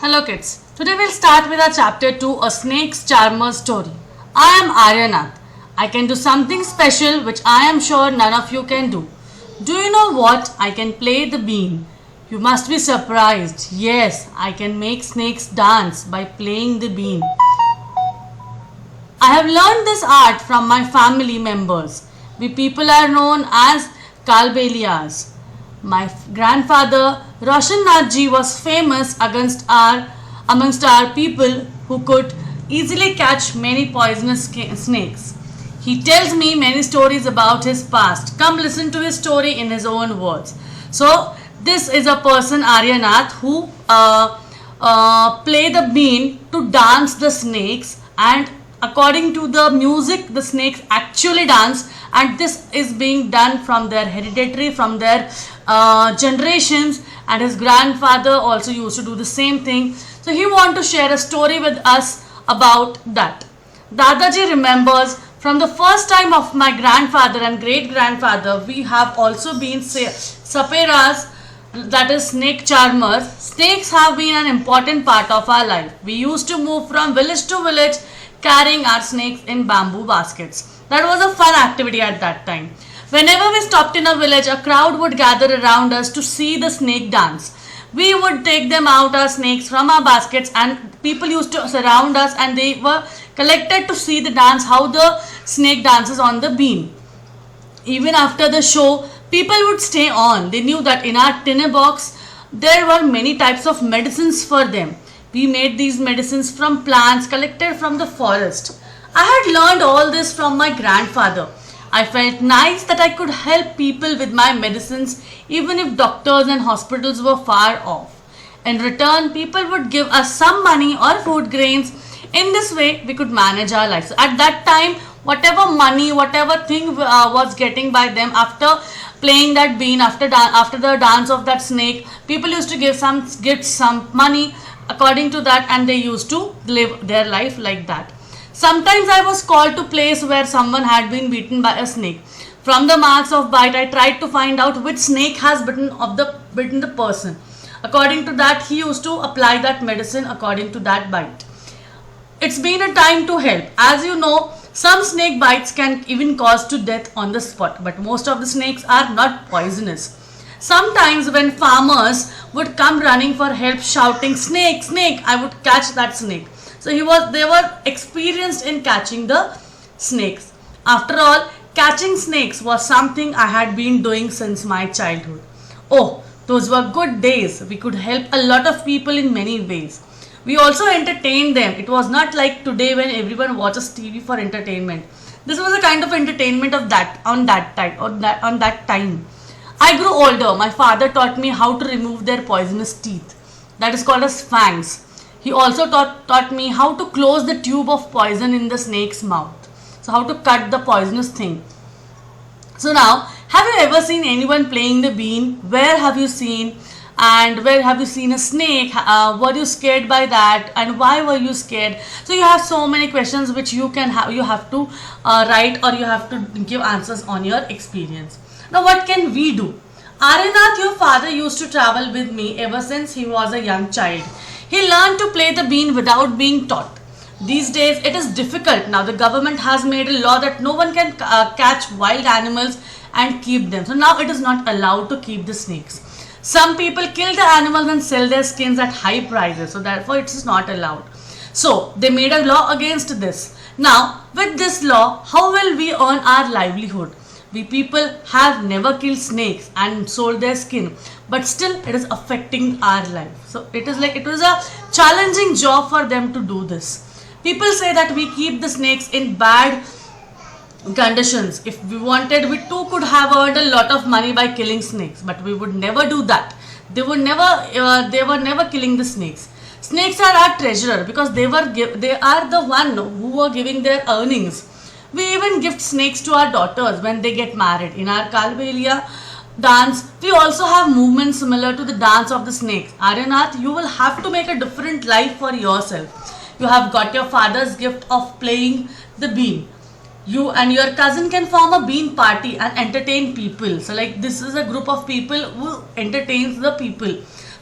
Hello kids. Today we'll start with our chapter 2, A Snake's Charmer Story. I am Aryanath. I can do something special which I am sure none of you can do. Do you know what? I can play the bean. You must be surprised. Yes, I can make snakes dance by playing the bean. I have learned this art from my family members. We people are known as Kalbelias. My grandfather Roshan Nathji was famous amongst our people who could easily catch many poisonous snakes. He tells me many stories about his past. Come listen to his story in his own words. So this is a person Aryanath who play the bean to dance the snakes, and according to the music the snakes actually dance, and this is being done from their hereditary, from their generations, and his grandfather also used to do the same thing. So he want to share a story with us about that. Dadaji remembers from the first time of my grandfather and great grandfather, we have also been saperas, that is snake charmers. Snakes have been an important part of our life. We used to move from village to village carrying our snakes in bamboo baskets. That was a fun activity at that time. Whenever we stopped in a village, a crowd would gather around us to see the snake dance. We would take them out our snakes from our baskets, and people used to surround us and they were collected to see the dance, how the snake dances on the beam. Even after the show, people would stay on. They knew that in our tin box there were many types of medicines for them. We made these medicines from plants collected from the forest. I had learned all this from my grandfather. I felt nice that I could help people with my medicines even if doctors and hospitals were far off. In return, people would give us some money or food grains. In this way, we could manage our lives. So at that time, whatever money, whatever thing was getting by them after playing that bean, after the dance of that snake, people used to give some money according to that, and they used to live their life like that. Sometimes I was called to place where someone had been bitten by a snake. From the marks of bite, I tried to find out which snake has bitten the person. According to that, he used to apply that medicine according to that bite. It's been a time to help. As you know, some snake bites can even cause to death on the spot, but most of the snakes are not poisonous. Sometimes when farmers would come running for help shouting, "Snake, snake," I would catch that snake. So they were experienced in catching the snakes. After all, catching snakes was something I had been doing since my childhood. Oh, those were good days. We could help a lot of people in many ways. We also entertained them. It was not like today when everyone watches TV for entertainment. This was a kind of entertainment on that time. I grew older. My father taught me how to remove their poisonous teeth. That is called as fangs. He also taught me how to close the tube of poison in the snake's mouth. So how to cut the poisonous thing. So now, have you ever seen anyone playing the bean? Where have you seen? And where have you seen a snake? Were you scared by that? And why were you scared? So you have so many questions which you have to write, or you have to give answers on your experience. Now what can we do? Aryanath, your father used to travel with me ever since he was a young child. He learned to play the bean without being taught. These days it is difficult. Now the government has made a law that no one can catch wild animals and keep them. So now it is not allowed to keep the snakes. Some people kill the animals and sell their skins at high prices. So therefore it is not allowed. So they made a law against this. Now with this law, how will we earn our livelihood? We people have never killed snakes and sold their skin, but still it is affecting our life. So it was a challenging job for them to do this. People say that we keep the snakes in bad conditions. If we wanted, we too could have earned a lot of money by killing snakes, but we would never do that. They were never killing the snakes. Snakes are our treasurer because they are the one who were giving their earnings. We even gift snakes to our daughters when they get married. In our Kalbelia dance, we also have movements similar to the dance of the snakes. Aryanath, you will have to make a different life for yourself. You have got your father's gift of playing the bean. You and your cousin can form a bean party and entertain people. So like this is a group of people who entertains the people.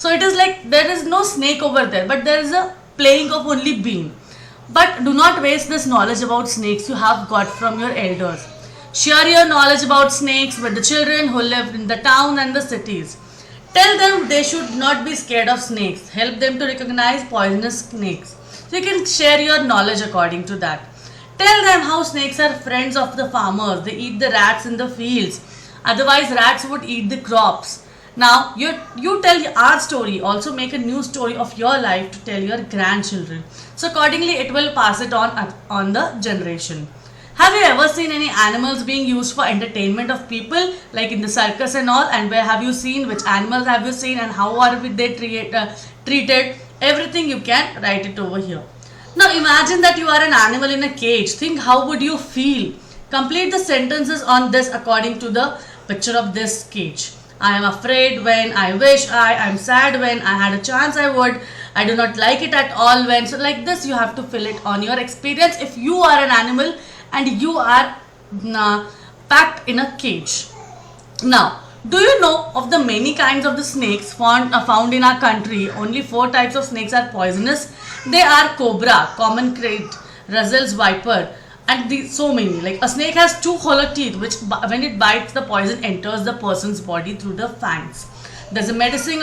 So it is like there is no snake over there, but there is a playing of only bean. But do not waste this knowledge about snakes you have got from your elders. Share your knowledge about snakes with the children who live in the town and the cities. Tell them they should not be scared of snakes. Help them to recognize poisonous snakes. So you can share your knowledge according to that. Tell them how snakes are friends of the farmers. They eat the rats in the fields. Otherwise, rats would eat the crops. Now, you tell our story. Also make a new story of your life to tell your grandchildren. So accordingly, it will pass it on the generation. Have you ever seen any animals being used for entertainment of people, like in the circus and all? And where have you seen? Which animals have you seen? And how are they treated? Everything you can write it over here. Now imagine that you are an animal in a cage. Think how would you feel? Complete the sentences on this according to the picture of this cage. I am afraid when, I wish I am sad when, I had a chance I would, I do not like it at all when. So like this you have to fill it on your experience if you are an animal and you are packed in a cage. Now, do you know of the many kinds of the snakes found in our country? Only 4 types of snakes are poisonous. They are cobra, common crate, Russell's viper, and so many. Like a snake has 2 hollow teeth, which when it bites, the poison enters the person's body through the fangs. There's a medicine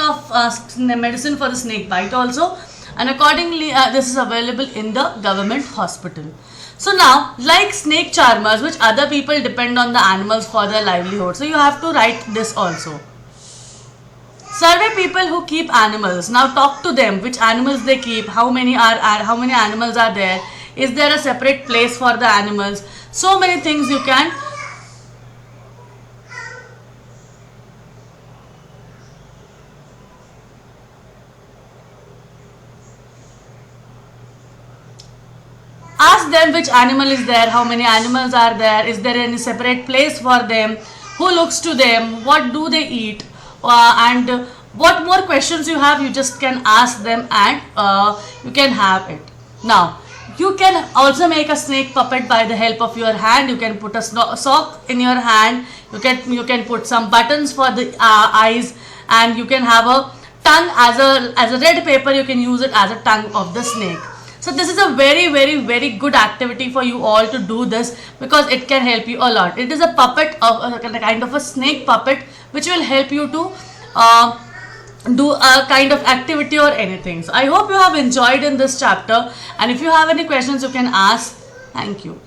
for the snake bite also, and accordingly, this is available in the government hospital. So now, like snake charmers, which other people depend on the animals for their livelihood. So you have to write this also. Survey people who keep animals. Now talk to them. Which animals they keep? How many animals are there? Is there a separate place for the animals? So many things you can. Ask them which animal is there, how many animals are there, is there any separate place for them, who looks to them, what do they eat, and what more questions you have, you just can ask them and you can have it. Now, you can also make a snake puppet by the help of your hand. You can put a sock in your hand, you can put some buttons for the eyes, and you can have a tongue as a red paper. You can use it as a tongue of the snake. So this is a very good activity for you all to do this, because it can help you a lot. It is a puppet, of a kind of a snake puppet, which will help you to do a kind of activity or anything. So I hope you have enjoyed in this chapter, and if you have any questions you can ask. Thank you.